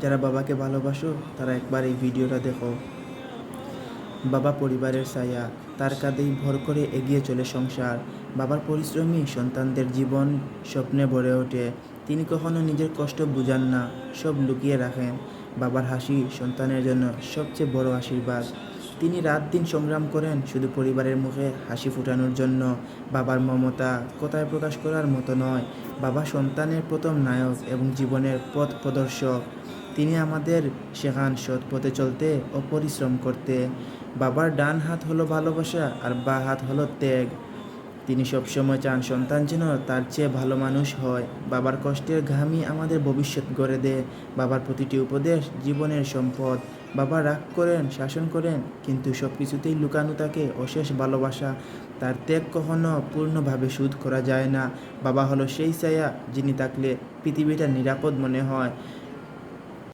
যারা বাবাকে ভালোবাসো তারা একবার এই ভিডিওটা দেখো। বাবা পরিবারের ছায়া, তার কাঁধেই ভর করে এগিয়ে চলে সংসার। বাবার পরিশ্রমী সন্তানদের জীবন স্বপ্নে ভরে ওঠে। তিনি কখনো নিজের কষ্ট বুঝান না, সব লুকিয়ে রাখেন। বাবার হাসি সন্তানের জন্য সবচেয়ে বড় আশীর্বাদ। তিনি রাত দিন সংগ্রাম করেন শুধু পরিবারের মুখে হাসি ফোটানোর জন্য। বাবার মমতা কথায় প্রকাশ করার মতো নয়। বাবা সন্তানের প্রথম নায়ক এবং জীবনের পথ প্রদর্শক। তিনি আমাদের শেখান সৎ পথে চলতে ও পরিশ্রম করতে। বাবার ডান হাত হলো ভালোবাসা আর বাঁ হাত হলো ত্যাগ। তিনি সবসময় চান সন্তান যেন তার চেয়ে ভালো মানুষ হয়। বাবার কষ্টের ঘামই আমাদের ভবিষ্যৎ গড়ে দেয়। বাবার প্রতিটি উপদেশ জীবনের সম্পদ। বাবা রাগ করেন, শাসন করেন, কিন্তু সব কিছুতেই লুকানো থাকে অশেষ ভালোবাসা। তার ত্যাগ কখনো পূর্ণভাবে শোধ করা যায় না। বাবা হলো সেই ছায়া যিনি থাকলে পৃথিবীটা নিরাপদ মনে হয়।